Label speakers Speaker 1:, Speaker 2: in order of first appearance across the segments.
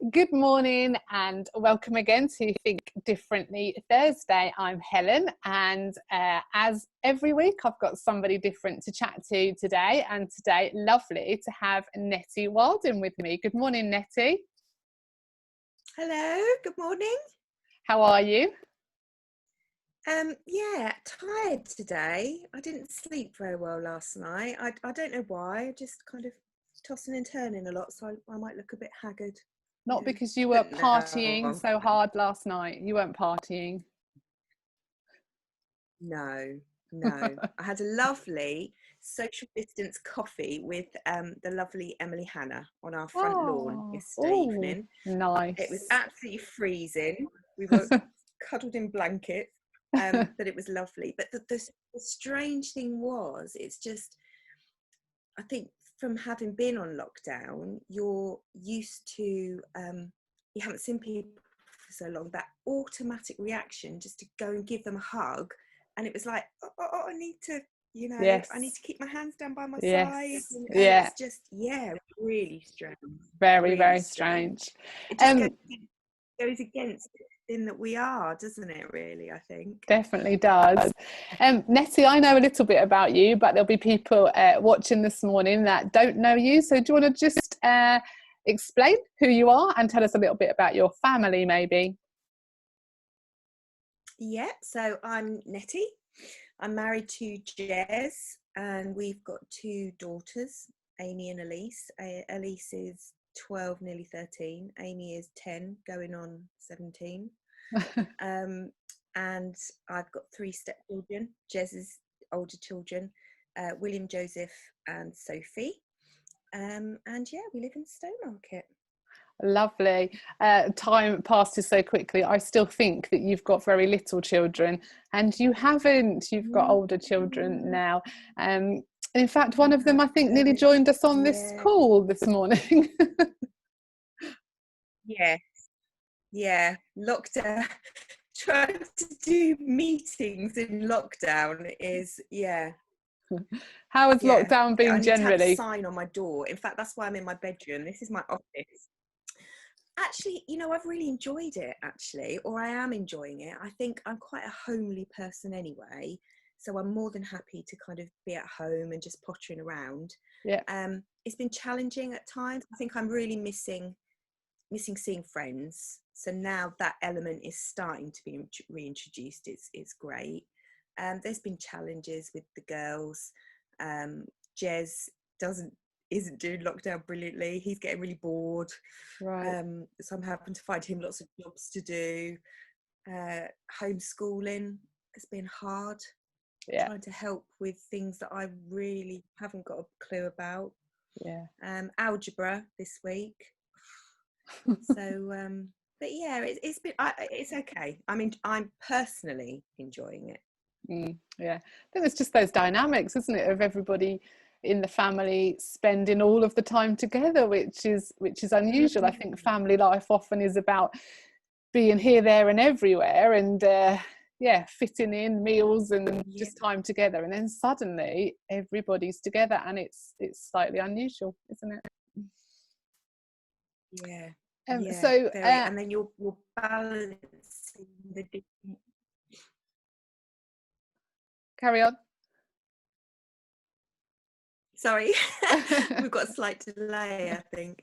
Speaker 1: Good morning and welcome again to Think Differently Thursday. I'm Helen, and as every week I've got somebody different to chat to today, and today lovely to have Netti Wilden with me. Good morning, Netti.
Speaker 2: Hello, good morning.
Speaker 1: How are you?
Speaker 2: Yeah, tired today. I didn't sleep very well last night. I don't know why. I just kind of tossing and turning a lot, so I might look a bit haggard.
Speaker 1: Not
Speaker 2: Yeah.
Speaker 1: because you were
Speaker 2: But
Speaker 1: partying
Speaker 2: no,
Speaker 1: so hard last night. You weren't partying.
Speaker 2: no. I had a lovely social distance coffee with the lovely Emily Hannah on our front lawn
Speaker 1: Oh,
Speaker 2: yesterday
Speaker 1: oh,
Speaker 2: evening. It was
Speaker 1: nice.
Speaker 2: absolutely freezing. We were cuddled in blankets, but it was lovely. But the strange thing was, it's just, I think from having been on lockdown, you're used to, you haven't seen people for so long, that automatic reaction just to go and give them a hug. And it was like, I need to, I need
Speaker 1: Yes,
Speaker 2: to keep my hands down by my side.
Speaker 1: yes,
Speaker 2: And
Speaker 1: yeah.
Speaker 2: it's just, yeah, really strange.
Speaker 1: Very,
Speaker 2: Really
Speaker 1: very
Speaker 2: strange.
Speaker 1: strange.
Speaker 2: It just goes against everything that we are, doesn't it, really, I think?
Speaker 1: Definitely does. Nettie, I know a little bit about you, but there'll be people watching this morning that don't know you. So do you want to just explain who you are and tell us a little bit about your family, maybe?
Speaker 2: Yeah, so I'm Nettie. I'm married to Jez, and we've got two daughters, Amy and Elise. Elise is 12, nearly 13. Amy is 10, going on 17. And I've got three stepchildren, Jez's older children, William, Joseph, and Sophie. And yeah, we live in Stowmarket.
Speaker 1: Lovely. Time passes so quickly. I still think that you've got very little children, and you haven't. You've got older children now. In fact, one of them, I think, nearly joined us on this
Speaker 2: Yeah,
Speaker 1: call this morning.
Speaker 2: yeah, yeah. Lockdown. Trying to do meetings in lockdown is, yeah.
Speaker 1: How has
Speaker 2: Yeah,
Speaker 1: lockdown
Speaker 2: I
Speaker 1: been
Speaker 2: need to have a
Speaker 1: generally?
Speaker 2: sign on my door. In fact, that's why I'm in my bedroom. This is my office. Actually, I've really enjoyed it, actually, or I am enjoying it. I think I'm quite a homely person anyway, so I'm more than happy to kind of be at home and just pottering around.
Speaker 1: Yeah.
Speaker 2: It's been challenging at times. I think I'm really missing seeing friends. So now that element is starting to be reintroduced. It's great. There's been challenges with the girls. Jez isn't doing lockdown brilliantly. He's getting really bored.
Speaker 1: Right.
Speaker 2: So I'm having to find him lots of jobs to do. Homeschooling has been hard.
Speaker 1: Yeah.
Speaker 2: Trying to help with things that I really haven't got a clue about.
Speaker 1: Yeah.
Speaker 2: Algebra this week. So but yeah, it's okay. I mean, I'm personally enjoying it.
Speaker 1: Yeah, I think it's just those dynamics, isn't it, of everybody in the family spending all of the time together, which is unusual. I think family life often is about being here, there, and everywhere, and yeah, fitting in meals and
Speaker 2: Yeah,
Speaker 1: just time together, and then suddenly everybody's together, and it's slightly unusual, isn't it?
Speaker 2: yeah,
Speaker 1: Um,
Speaker 2: yeah,
Speaker 1: so
Speaker 2: very.
Speaker 1: uh,
Speaker 2: And then you're balancing the different.
Speaker 1: Carry on.
Speaker 2: Sorry, we've got a slight delay, I think.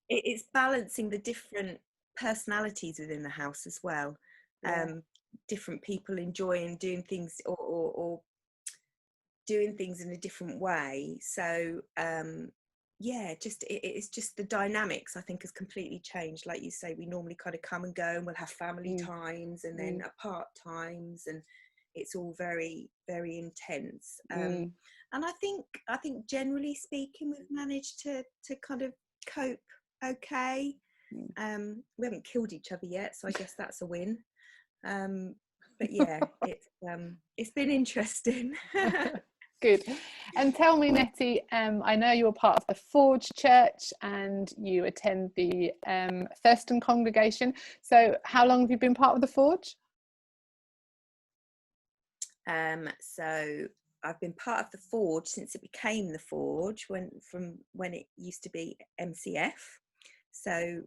Speaker 2: It's balancing the different personalities within the house as well.
Speaker 1: Yeah.
Speaker 2: Different people enjoying doing things or doing things in a different way. So yeah, just it's just the dynamics, I think, has completely changed. Like you say, we normally kind of come and go, and we'll have family
Speaker 1: Mm,
Speaker 2: times and then
Speaker 1: mm,
Speaker 2: apart times, and it's all very, very intense.
Speaker 1: mm.
Speaker 2: And I think generally speaking, we've managed to kind of cope okay. We haven't killed each other yet, so I guess that's a win. But yeah, it's been interesting.
Speaker 1: Good. And tell me, Nettie, I know you're part of the Forge Church and you attend the Thurston congregation. So how long have you been part of the Forge?
Speaker 2: So I've been part of the Forge since it became the Forge, from when it used to be MCF. So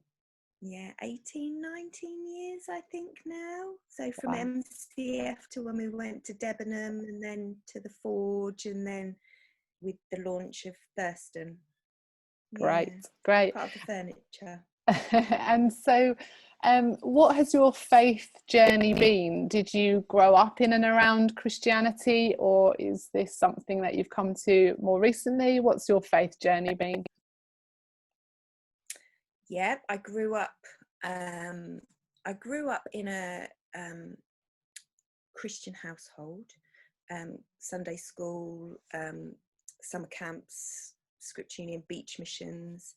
Speaker 2: yeah, 18, 19 years I think now. So from
Speaker 1: Wow.
Speaker 2: MCF to when we went to Debenham, and then to the Forge, and then with the launch of Thurston.
Speaker 1: Great,
Speaker 2: Yeah,
Speaker 1: great.
Speaker 2: part of the furniture.
Speaker 1: And so, what has your faith journey been? Did you grow up in and around Christianity, or is this something that you've come to more recently? What's your faith journey been?
Speaker 2: Yeah, I grew up. In a Christian household, Sunday school, summer camps, Scripture Union, beach missions.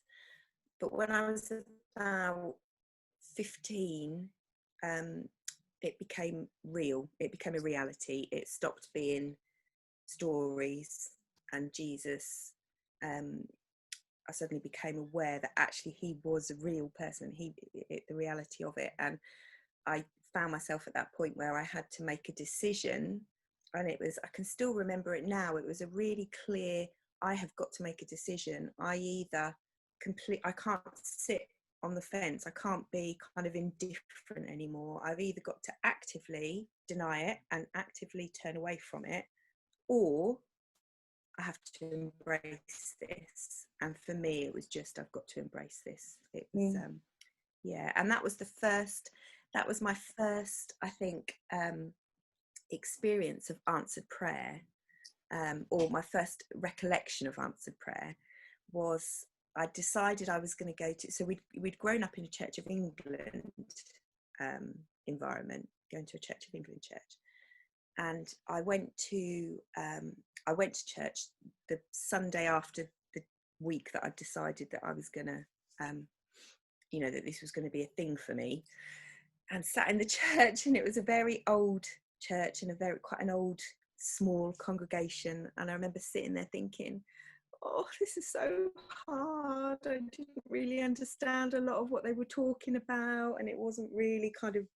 Speaker 2: But when I was about 15, it became real. It became a reality. It stopped being stories and Jesus. I suddenly became aware that actually he was a real person. The reality of it. And I found myself at that point where I had to make a decision, and it was, I can still remember it now. It was a really clear, I have got to make a decision. I can't sit on the fence. I can't be kind of indifferent anymore. I've either got to actively deny it and actively turn away from it, or I have to embrace this. And for me, it was just, I've got to embrace this. It was, yeah. And that was my first, I think, experience of answered prayer, or my first recollection of answered prayer was, I decided I was going to go to, so we'd grown up in a Church of England environment, going to a Church of England church. And I went to church the Sunday after the week that I decided that I was going to, that this was going to be a thing for me, and sat in the church. And it was a very old church and quite an old, small congregation. And I remember sitting there thinking, oh, this is so hard. I didn't really understand a lot of what they were talking about, and it wasn't really kind of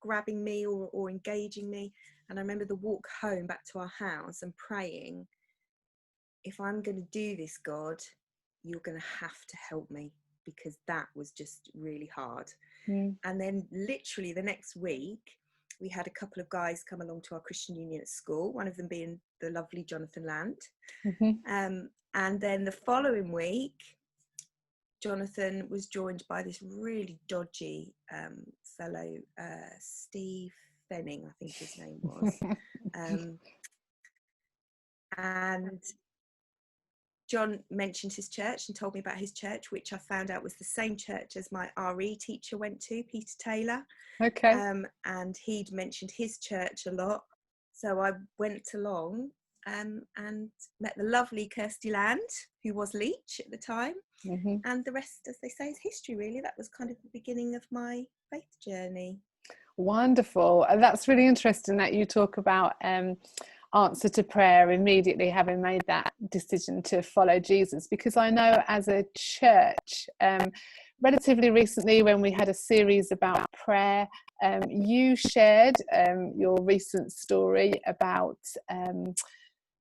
Speaker 2: grabbing me or engaging me. And I remember the walk home back to our house and praying, if I'm going to do this, God, you're going to have to help me, because that was just really hard. And then literally the next week, we had a couple of guys come along to our Christian Union at school, one of them being the lovely Jonathan Lant. And then the following week, Jonathan was joined by this really dodgy fellow, Steve Fenning, I think his name was. And John mentioned his church and told me about his church, which I found out was the same church as my RE teacher went to, Peter Taylor.
Speaker 1: Okay.
Speaker 2: And he'd mentioned his church a lot. So I went along and met the lovely Kirsty Land, who was Leach at the time. And the rest, as they say, is history, really. That was kind of the beginning of my faith journey.
Speaker 1: Wonderful. And that's really interesting that you talk about answer to prayer immediately having made that decision to follow Jesus, because I know as a church, relatively recently, when we had a series about prayer, you shared your recent story about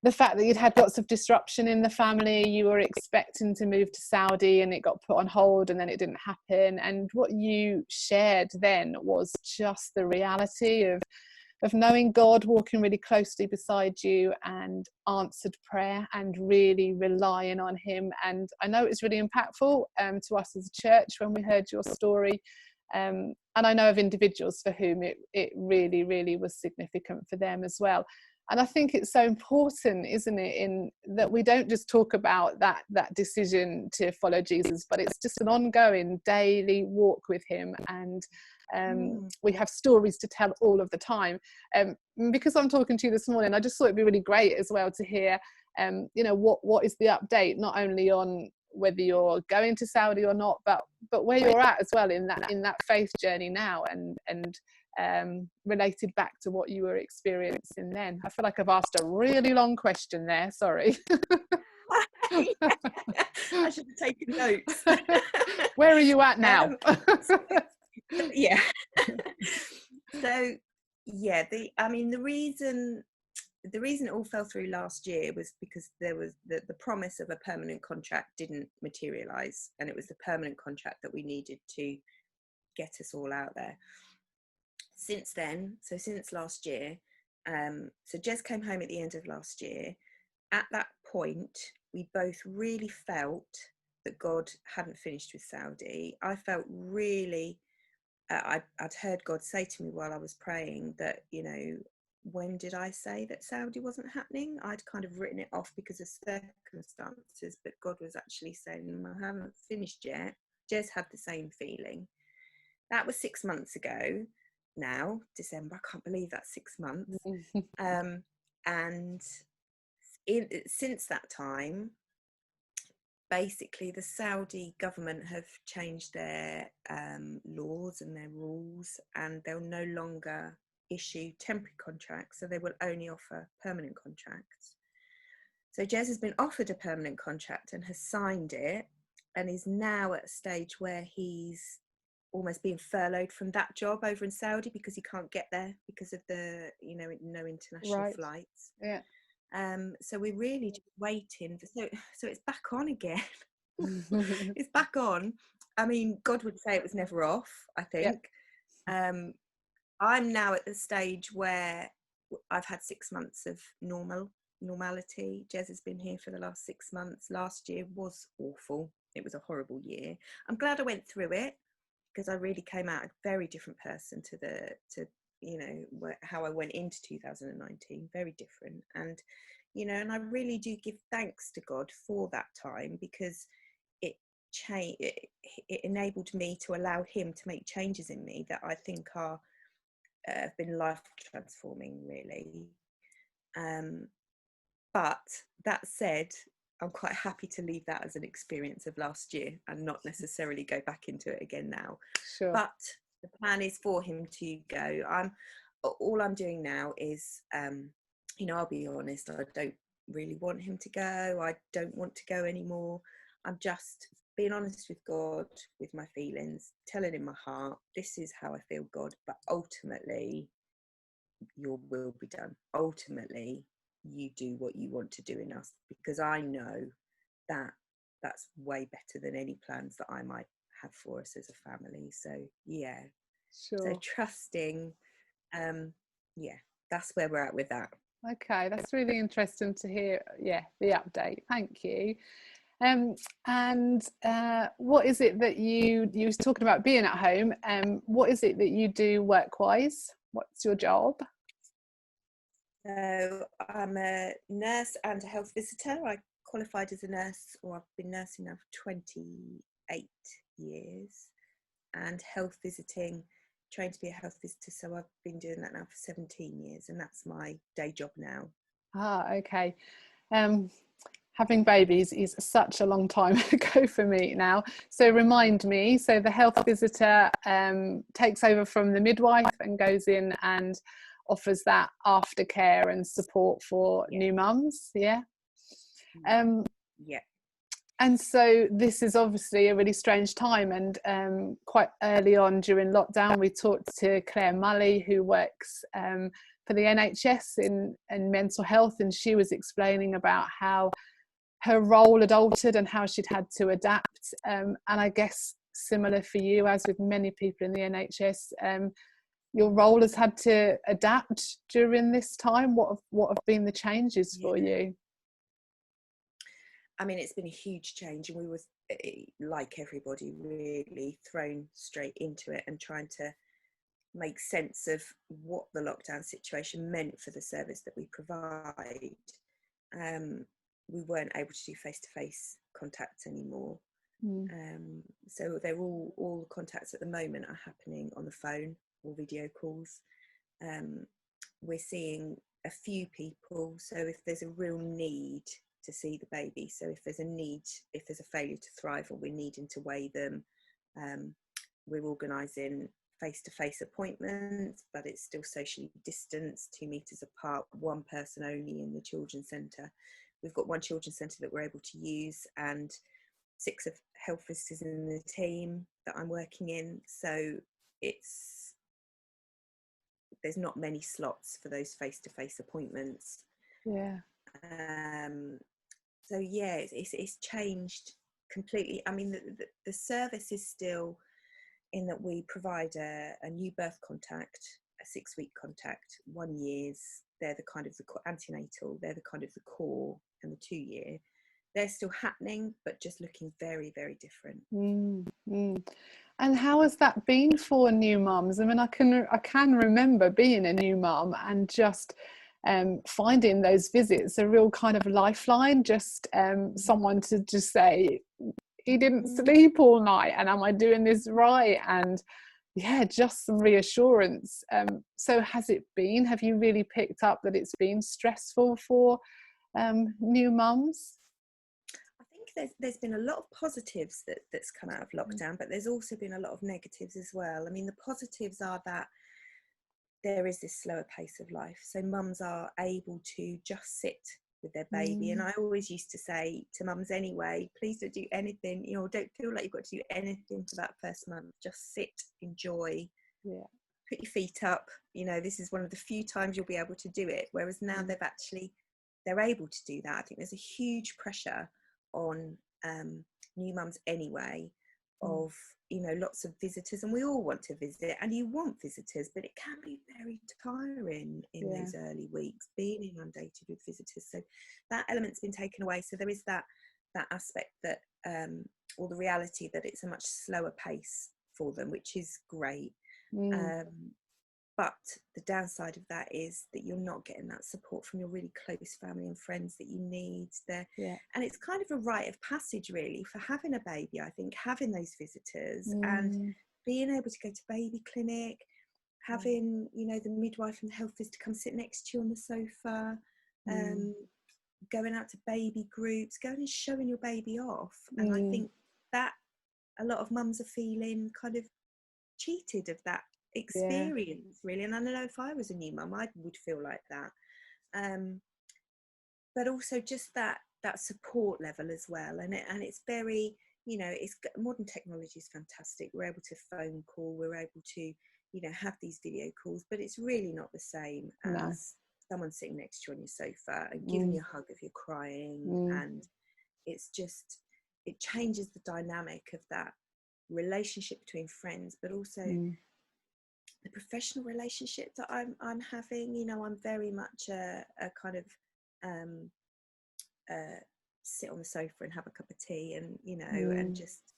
Speaker 1: the fact that you'd had lots of disruption in the family. You were expecting to move to Saudi and it got put on hold, and then it didn't happen. And what you shared then was just the reality of knowing God walking really closely beside you, and answered prayer, and really relying on him. And I know it's really impactful to us as a church when we heard your story. And I know of individuals for whom it really, really was significant for them as well. And I think it's so important, isn't it, in that we don't just talk about that decision to follow Jesus, but it's just an ongoing daily walk with him. And we have stories to tell all of the time. Because I'm talking to you this morning, I just thought it'd be really great as well to hear, what is the update, not only on whether you're going to Saudi or not, but where you're at as well in that faith journey now, and related back to what you were experiencing then. I feel like I've asked a really long question there, sorry.
Speaker 2: I should have taken notes.
Speaker 1: Where are you at now?
Speaker 2: Yeah. So yeah, the reason the reason it all fell through last year was because there was the promise of a permanent contract didn't materialize, and it was the permanent contract that we needed to get us all out there. Since then, so since last year, so Jez came home at the end of last year. At that point, we both really felt that God hadn't finished with Saudi. I felt really, I'd heard God say to me while I was praying that, you know, when did I say that Saudi wasn't happening? I'd kind of written it off because of circumstances, but God was actually saying, I haven't finished yet. Jez had the same feeling. That was 6 months ago now, December. I can't believe that's 6 months. And since that time, basically the Saudi government have changed their laws and their rules, and they'll no longer issue temporary contracts, so they will only offer permanent contracts. So Jez has been offered a permanent contract and has signed it, and is now at a stage where he's almost being furloughed from that job over in Saudi because he can't get there because of the, you know, no international flights.
Speaker 1: Yeah.
Speaker 2: So we're really just waiting. So it's back on again. It's back on. I mean, God would say it was never off, I think. Yeah. I'm now at the stage where I've had 6 months of normality. Jez has been here for the last 6 months. Last year was awful. It was a horrible year. I'm glad I went through it, because I really came out a very different person to you know, how I went into 2019, very different. And, you know, and I really do give thanks to God for that time, because it enabled me to allow him to make changes in me that I think are have been life transforming, really. But that said, I'm quite happy to leave that as an experience of last year and not necessarily go back into it again now.
Speaker 1: Sure.
Speaker 2: But the plan is for him to go. All I'm doing now is, you know, I'll be honest, I don't really want him to go. I don't want to go anymore. I'm just being honest with God, with my feelings, telling him my heart, this is how I feel, God, but ultimately your will be done. Ultimately, you do what you want to do in us, because I know that that's way better than any plans that I might have for us as a family. So yeah,
Speaker 1: sure.
Speaker 2: So trusting, yeah, that's where we're at with that.
Speaker 1: Okay, that's really interesting to hear. Yeah, the update. Thank you. And what is it that you was talking about being at home? What is it that you do work-wise? What's your job?
Speaker 2: So I'm a nurse and a health visitor. I qualified as a nurse, or I've been nursing now for 28 years, and health visiting, trained to be a health visitor. So I've been doing that now for 17 years, and that's my day job now.
Speaker 1: Ah, okay. Having babies is such a long time ago for me now. So remind me, so the health visitor takes over from the midwife and goes in and offers that aftercare and support for new mums. Yeah.
Speaker 2: Yeah.
Speaker 1: And so this is obviously a really strange time, and quite early on during lockdown we talked to Claire Mully, who works for the NHS in mental health, and she was explaining about how her role had altered and how she'd had to adapt, and I guess similar for you, as with many people in the NHS, your role has had to adapt during this time. What have been the changes for you?
Speaker 2: I mean, it's been a huge change, and we were, like everybody, really thrown straight into it and trying to make sense of what the lockdown situation meant for the service that we provide. We weren't able to do face-to-face contacts anymore. So they're all the contacts at the moment are happening on the phone or video calls. We're seeing a few people, so if there's a real need to see the baby, so if there's a failure to thrive, or we're needing to weigh them, we're organising face-to-face appointments, but it's still socially distanced, 2 meters apart, one person only in the children's centre. We've got one children's centre that we're able to use, and 6 of health visitors in the team that I'm working in, so there's not many slots for those face-to-face appointments.
Speaker 1: Yeah.
Speaker 2: So yeah, it's changed completely. I mean, the service is still in that we provide a new birth contact, a 6-week contact, 1 year's. They're the kind of the antenatal. They're the kind of the core, and the 2-year. They're still happening, but just looking very, very different.
Speaker 1: And how has that been for new mums? I mean, I can remember being a new mum and just finding those visits a real kind of lifeline, just someone to just say, he didn't sleep all night, and am I doing this right? And yeah, just some reassurance. So has it been, have you really picked up that it's been stressful for new mums?
Speaker 2: I think there's been a lot of positives that's come out of lockdown, but there's also been a lot of negatives as well. I mean, the positives are that there is this slower pace of life, so mums are able to just sit with their baby. And I always used to say to mums anyway, please don't do anything, you know, don't feel like you've got to do anything for that first month. Just sit, enjoy, put your feet up. You know, this is one of the few times you'll be able to do it, whereas now they're able to do that. I think there's a huge pressure on new mums anyway, of, you know, lots of visitors, and we all want to visit, and you want visitors, but it can be very tiring in those early weeks, being inundated with visitors. So that element's been taken away. So there is that aspect that or the reality that it's a much slower pace for them, which is great. But the downside of that is that you're not getting that support from your really close family and friends that you need there. And it's kind of a rite of passage really for having a baby, I think, having those visitors and being able to go to baby clinic, having, you know, the midwife and the health visitor come sit next to you on the sofa, going out to baby groups, going and showing your baby off. And I think that a lot of mums are feeling kind of cheated of that experience really. And I know if I was a new mum, I would feel like that, but also just that support level as well. And it's very, you know, it's modern technology is fantastic. We're able to phone call, we're able to, you know, have these video calls, but it's really not the same as someone sitting next to you on your sofa and giving you a hug if you're crying. And it's just, it changes the dynamic of that relationship between friends, but also the professional relationship that I'm having. You know, I'm very much a kind of sit on the sofa and have a cup of tea, and, you know, and just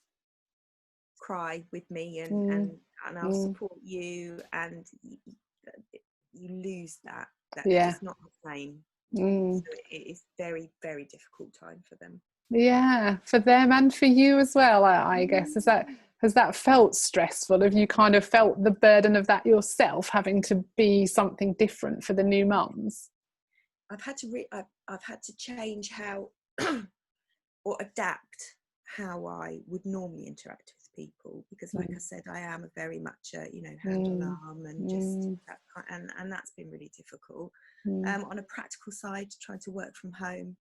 Speaker 2: cry with me, and I'll support you, and you lose that. It's not the same. So it is very, very difficult time for them.
Speaker 1: Yeah, for them and for you as well, I guess. Has that felt stressful? Have you kind of felt the burden of that yourself, having to be something different for the new mums?
Speaker 2: I've had to change how or adapt how I would normally interact with people, because like I said, I am a very much a, you know, handle arm, and just that kind, and that's been really difficult. On a practical side, trying to work from home,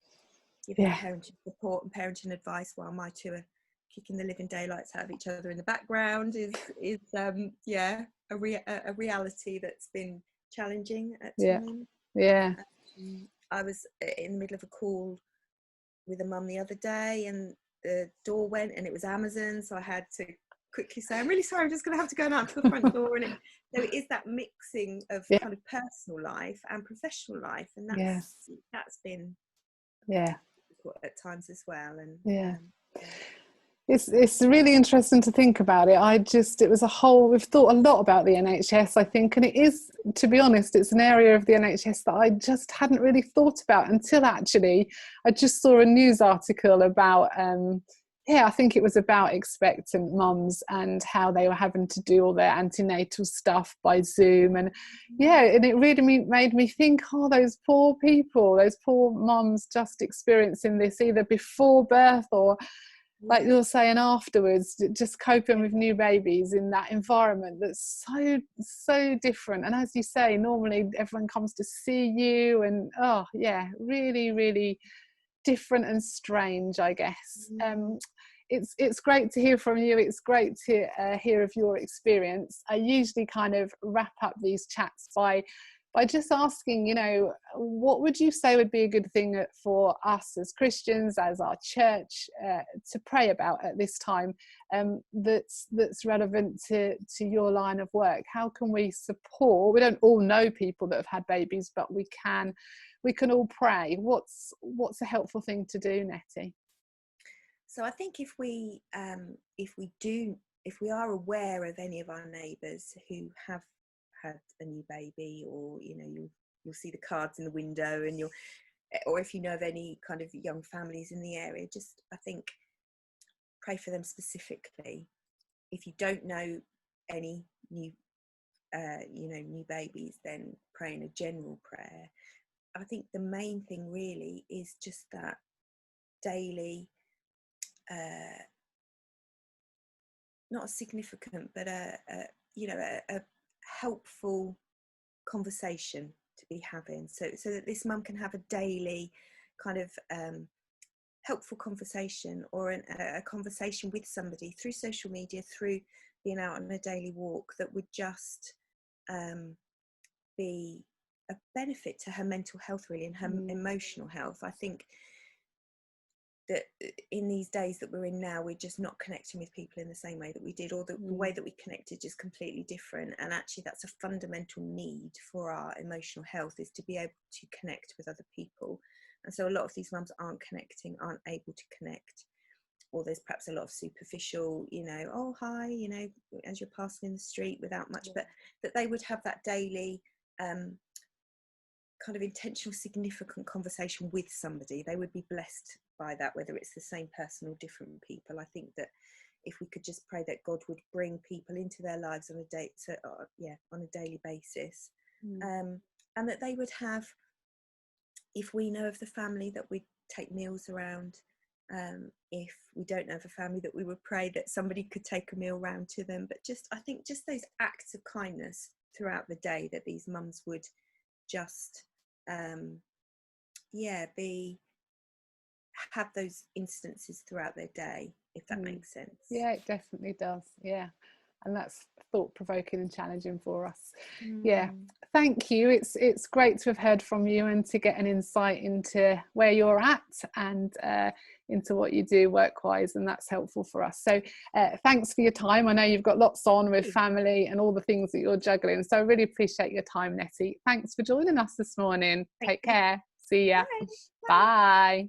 Speaker 2: giving parenting support and parenting advice while my two are kicking the living daylights out of each other in the background is a reality that's been challenging at times. I was in the middle of a call with a mum the other day, and the door went, and it was Amazon, so I had to quickly say, I'm really sorry, I'm just going to have to go out to the front door. And so it is that mixing of kind of personal life and professional life, and that's been difficult at times as well. And
Speaker 1: it's really interesting to think about it. We've thought a lot about the NHS, I think, and it is, to be honest, it's an area of the NHS that I just hadn't really thought about until actually I just saw a news article about I think it was about expectant mums and how they were having to do all their antenatal stuff by Zoom. And and it really made me think, those poor people, those poor mums just experiencing this either before birth or, like you're saying, afterwards, just coping with new babies in that environment that's so different. And as you say, normally everyone comes to see you, and really, really different and strange, I guess. It's great to hear from you. It's great to hear of your experience. I usually kind of wrap up these chats by by just asking, you know, what would you say would be a good thing for us as Christians, as our church, to pray about at this time, that's relevant to your line of work? How can we support? We don't all know people that have had babies, but we can all pray. What's a helpful thing to do, Nettie?
Speaker 2: So I think if we are aware of any of our neighbours who have had a new baby, or you know, you'll see the cards in the window, and or if you know of any kind of young families in the area, just I think pray for them specifically. If you don't know any new new babies, then pray in a general prayer. I think the main thing really is just that daily, not a significant, but a helpful conversation to be having, so that this mum can have a daily kind of helpful conversation, or a conversation with somebody through social media, through being out on a daily walk, that would just be a benefit to her mental health, really, and her emotional health. I think that in these days that we're in now, we're just not connecting with people in the same way that we did, or the way that we connected is completely different. And actually that's a fundamental need for our emotional health, is to be able to connect with other people. And so a lot of these mums aren't connecting, aren't able to connect, or there's perhaps a lot of superficial, you know, oh hi, you know, as you're passing in the street, without much, but that they would have that daily kind of intentional, significant conversation with somebody. They would be blessed by that, whether it's the same person or different people. I think that if we could just pray that God would bring people into their lives on a daily basis, and that they would have, if we know of the family, that we take meals around. If we don't know of a family, that we would pray that somebody could take a meal round to them. But I think just those acts of kindness throughout the day, that these mums would just have those instances throughout their day, if that makes sense.
Speaker 1: Yeah, it definitely does. Yeah, and that's thought-provoking and challenging for us. Yeah, thank you. It's great to have heard from you, and to get an insight into where you're at, and into what you do work-wise, and that's helpful for us. So thanks for your time. I know you've got lots on with family and all the things that you're juggling, so I really appreciate your time, Nettie. Thanks for joining us this morning. Take care. See ya.
Speaker 2: Bye.
Speaker 1: Bye.